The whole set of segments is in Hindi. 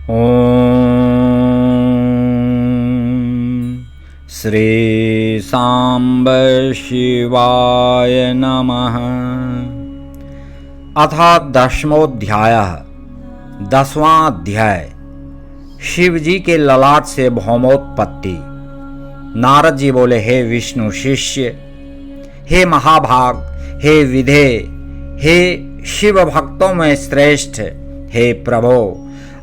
ॐ श्री सांब शिवाय नमः। अथ 10वां अध्याय। 10वां अध्याय। शिव जी के ललाट से भौमोत्पत्ति। नारद जी बोले, हे विष्णु शिष्य, हे महाभाग, हे विधे, हे शिव भक्तों में श्रेष्ठ, हे प्रभो,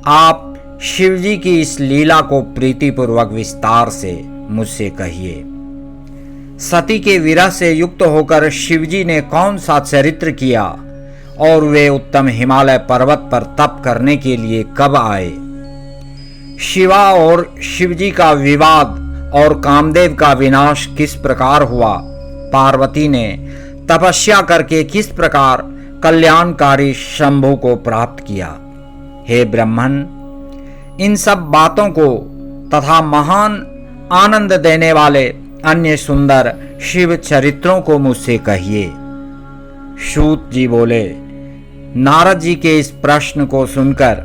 आप शिव जी की इस लीला को प्रीतिपूर्वक विस्तार से मुझसे कहिए। सती के विरह से युक्त होकर शिव जी ने कौन सा चरित्र किया और वे उत्तम हिमालय पर्वत पर तप करने के लिए कब आए? शिवा और शिव जी का विवाद और कामदेव का विनाश किस प्रकार हुआ? पार्वती ने तपस्या करके किस प्रकार कल्याणकारी शंभु को प्राप्त किया? हे ब्रह्मन, इन सब बातों को तथा महान आनंद देने वाले अन्य सुंदर शिव चरित्रों को मुझसे कहिए। सूत जी बोले, नारद जी के इस प्रश्न को सुनकर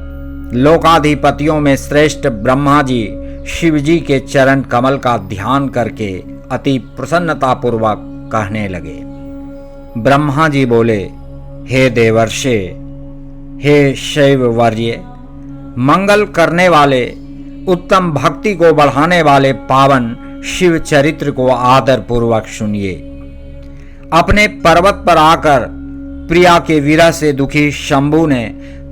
लोकाधिपतियों में श्रेष्ठ ब्रह्मा जी शिव जी के चरण कमल का ध्यान करके अति प्रसन्नता पूर्वक कहने लगे। ब्रह्मा जी बोले, हे देवर्षे, हे शैव वर्य, मंगल करने वाले, उत्तम भक्ति को बढ़ाने वाले पावन शिव चरित्र को आदर पूर्वक सुनिए। अपने पर्वत पर आकर प्रिया के विरह से दुखी शंभु ने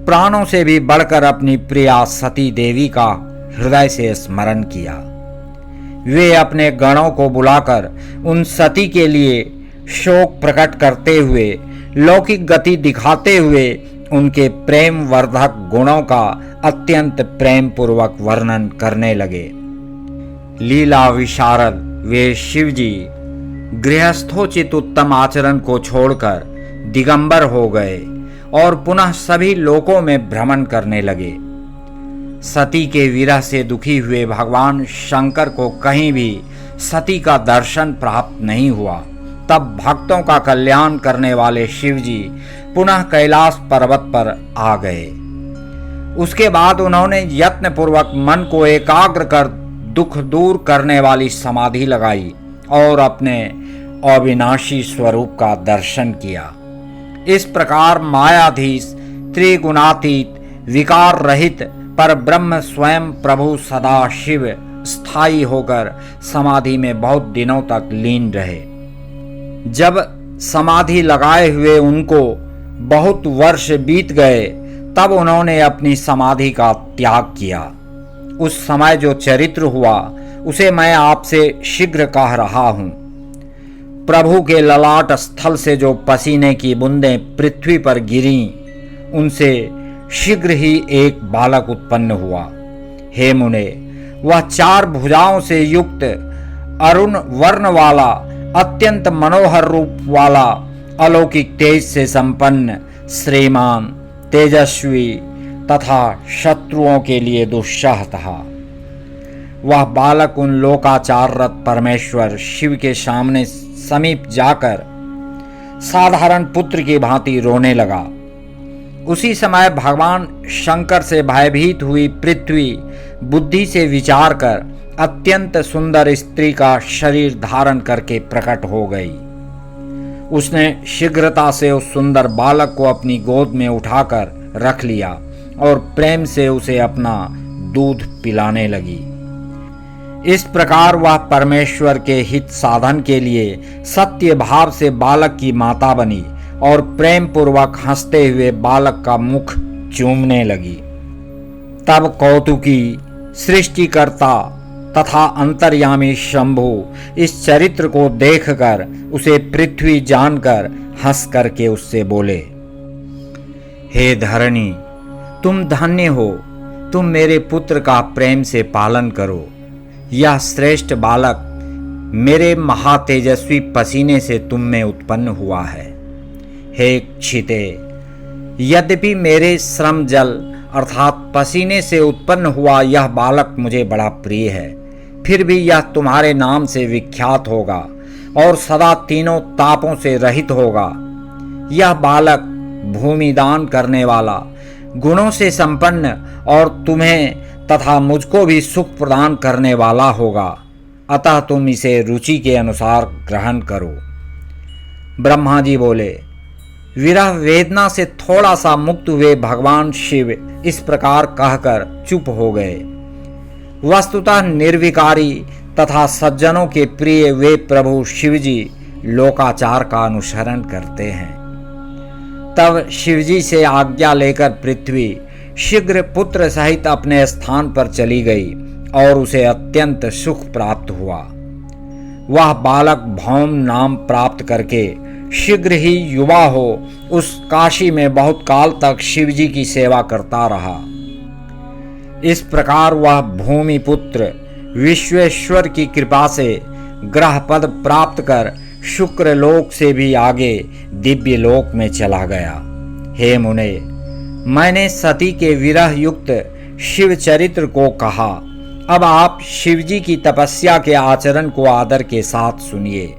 प्राणों से भी बढ़कर अपनी प्रिया सती देवी का हृदय से स्मरण किया। वे अपने गणों को बुलाकर उन सती के लिए शोक प्रकट करते हुए, लौकिक गति दिखाते हुए उनके प्रेम वर्धक गुणों का अत्यंत प्रेम पूर्वक वर्णन करने लगे। लीला विशारद वे शिव जी गृहस्थोचित उत्तम आचरण को छोड़कर दिगंबर हो गए और पुनः सभी लोकों में भ्रमण करने लगे। सती के विरह से दुखी हुए भगवान शंकर को कहीं भी सती का दर्शन प्राप्त नहीं हुआ। तब भक्तों का कल्याण करने वाले शिव जी पुनः कैलाश पर्वत पर आ गए। उसके बाद उन्होंने यत्न पूर्वक मन को एकाग्र कर दुख दूर करने वाली समाधि लगाई और अपने अविनाशी स्वरूप का दर्शन किया। इस प्रकार मायाधीश, त्रिगुणातीत, विकार रहित पर ब्रह्म स्वयं प्रभु सदा शिव स्थायी होकर समाधि में बहुत दिनों तक लीन रहे। जब समाधि लगाए हुए उनको बहुत वर्ष बीत गए, तब उन्होंने अपनी समाधि का त्याग किया। उस समय जो चरित्र हुआ उसे मैं आपसे शीघ्र कह रहा हूं। प्रभु के ललाट स्थल से जो पसीने की बूंदें पृथ्वी पर गिरी, उनसे शीघ्र ही एक बालक उत्पन्न हुआ। हे मुने, वह 4 भुजाओं से युक्त, अरुण वर्ण वाला, अत्यंत मनोहर रूप वाला, अलौकिक तेज से संपन्न, श्रीमान, तेजस्वी तथा शत्रुओं के लिए दुस्सह था। वह बालक उन लोकाचाररत परमेश्वर शिव के सामने समीप जाकर साधारण पुत्र की भांति रोने लगा। उसी समय भगवान शंकर से भयभीत हुई पृथ्वी बुद्धि से विचार कर अत्यंत सुंदर स्त्री का शरीर धारण करके प्रकट हो गई। उसने शीघ्रता से उस सुंदर बालक को अपनी गोद में उठाकर रख लिया और प्रेम से उसे अपना दूध पिलाने लगी। इस प्रकार वह परमेश्वर के हित साधन के लिए सत्य भाव से बालक की माता बनी और प्रेम पूर्वक हंसते हुए बालक का मुख चूमने लगी। तब कौतुकी, सृष्टिकर्ता तथा अंतर्यामी शंभु इस चरित्र को देखकर उसे पृथ्वी जानकर हंस करके उससे बोले, हे धरणी, तुम धन्य हो, तुम मेरे पुत्र का प्रेम से पालन करो। यह श्रेष्ठ बालक मेरे महातेजस्वी पसीने से तुम में उत्पन्न हुआ है। हे क्षिते, यद्यपि मेरे श्रम जल अर्थात पसीने से उत्पन्न हुआ यह बालक मुझे बड़ा प्रिय है, फिर भी यह तुम्हारे नाम से विख्यात होगा और सदा तीनों तापों से रहित होगा। यह बालक भूमि दान करने वाला, गुणों से संपन्न और तुम्हें तथा मुझको भी सुख प्रदान करने वाला होगा, अतः तुम इसे रुचि के अनुसार ग्रहण करो। ब्रह्मा जी बोले, विरह वेदना से थोड़ा सा मुक्त हुए भगवान शिव इस प्रकार कहकर चुप हो गए। वस्तुतः निर्विकारी तथा सज्जनों के प्रिय वे प्रभु शिवजी लोकाचार का अनुसरण करते हैं। तब शिवजी से आज्ञा लेकर पृथ्वी शीघ्र पुत्र सहित अपने स्थान पर चली गई और उसे अत्यंत सुख प्राप्त हुआ। वह बालक भौम नाम प्राप्त करके शीघ्र ही युवा हो उस काशी में बहुत काल तक शिवजी की सेवा करता रहा। इस प्रकार वह भूमिपुत्र विश्वेश्वर की कृपा से ग्रह पद प्राप्त कर शुक्र लोक से भी आगे दिव्य लोक में चला गया। हे मुने, मैंने सती के विरह युक्त शिव चरित्र को कहा। अब आप शिवजी की तपस्या के आचरण को आदर के साथ सुनिए।